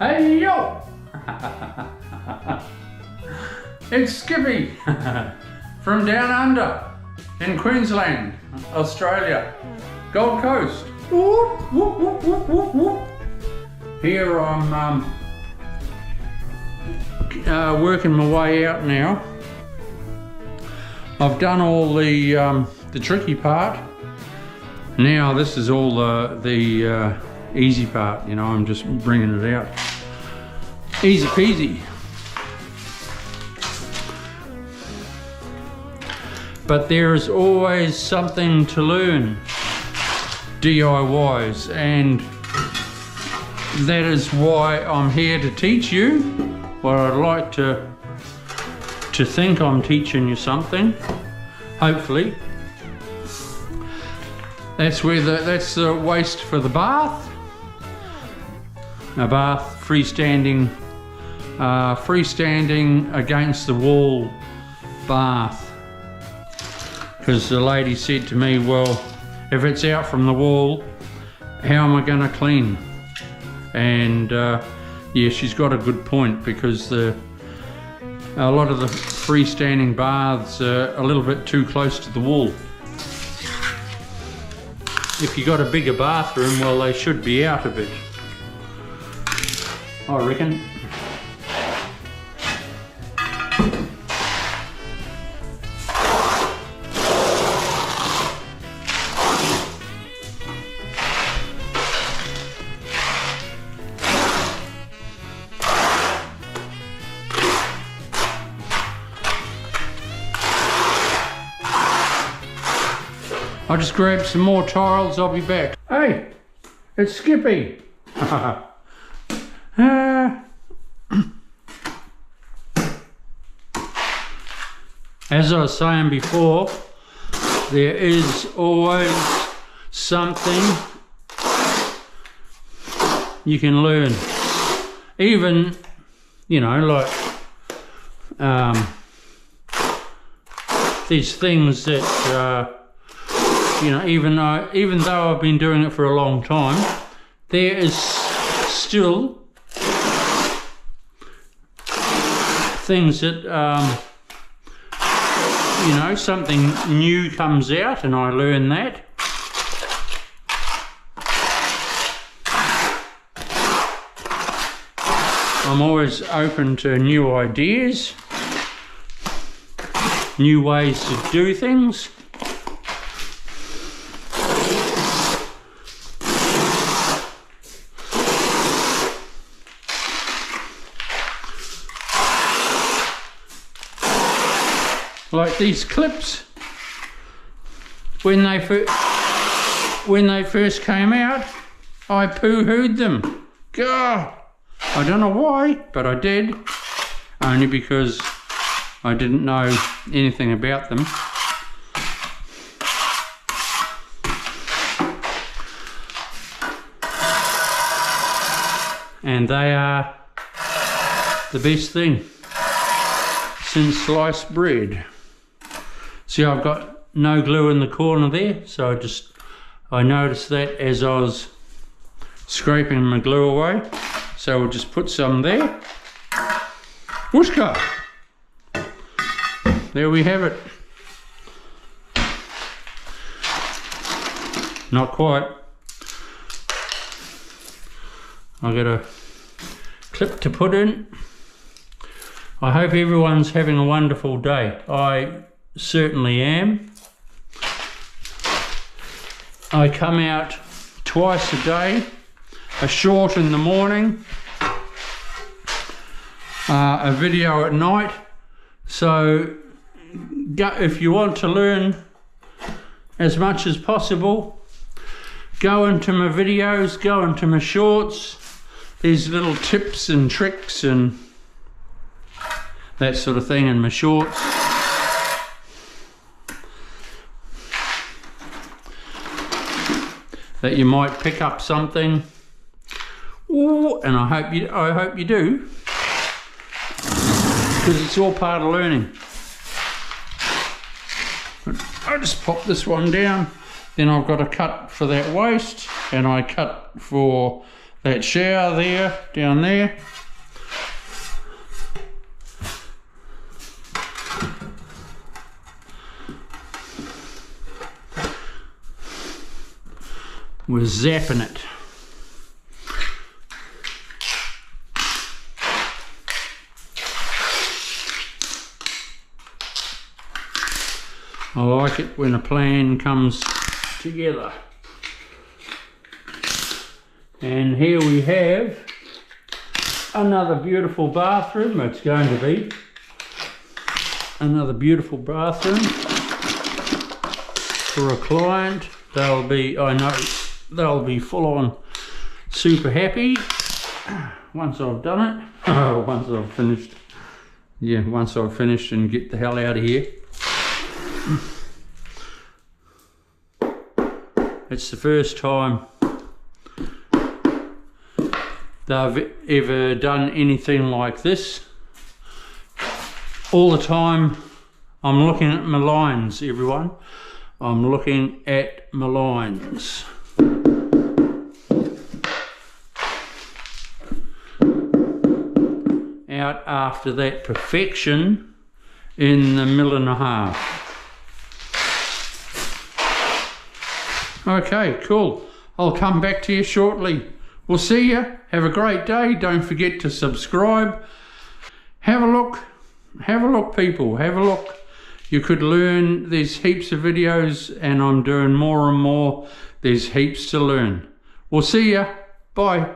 Hey yo! It's Skippy from down under in Queensland, Australia, Gold Coast. Whoop, whoop, whoop, whoop, whoop, whoop. Here I'm working my way out now. I've done all the tricky part. Now this is all the easy part, you know, I'm just bringing it out. Easy peasy. But there is always something to learn, DIYs, and that is why I'm here to teach you. Well, I'd like to think I'm teaching you something, hopefully. That's the waste for the bath. A bath, freestanding against the wall bath. Because the lady said to me, well, if it's out from the wall, how am I going to clean? And yeah, she's got a good point, because a lot of the freestanding baths are a little bit too close to the wall. If you got a bigger bathroom, well, they should be out a bit, I reckon. I'll just grab some more tiles, I'll be back. Hey, it's Skippy. As I was saying before, there is always something you can learn. Even, you know, like these things that you know, even though I've been doing it for a long time, there is still things that, you know, something new comes out and I learn that. I'm always open to new ideas, new ways to do things. Like these clips, when they first came out, I poo-hooed them. God, I don't know why, but I did. Only because I didn't know anything about them. And they are the best thing since sliced bread. See, I've got no glue in the corner there, so I noticed that as I was scraping my glue away. So we'll just put some there. Whooshka! There we have it. Not quite. I've got a clip to put in. I hope everyone's having a wonderful day. I certainly am. I come out twice a day, a short in the morning, a video at night. So if you want to learn as much as possible, go into my videos, go into my shorts. There's little tips and tricks and that sort of thing in my shorts. That you might pick up something. Ooh, and I hope you do, because it's all part of learning. I just pop this one down, then I've got to cut for that waste, and I cut for that shower there, down there. We're zapping it. I like it when a plan comes together. And here we have another beautiful bathroom. It's going to be another beautiful bathroom for a client. They'll be, I know, they'll be full on super happy once I've done it. Oh, once I've finished. Yeah, once I've finished and get the hell out of here. It's the first time they've ever done anything like this. All the time I'm looking at my lines, everyone. I'm looking at my lines. Out after that perfection in the 1.5 mil. Okay, cool. I'll come back to you shortly. We'll see you. Have a great day. Don't forget to subscribe. Have a look. Have a look, people. Have a look. You could learn. There's heaps of videos and I'm doing more and more. There's heaps to learn. We'll see ya. Bye.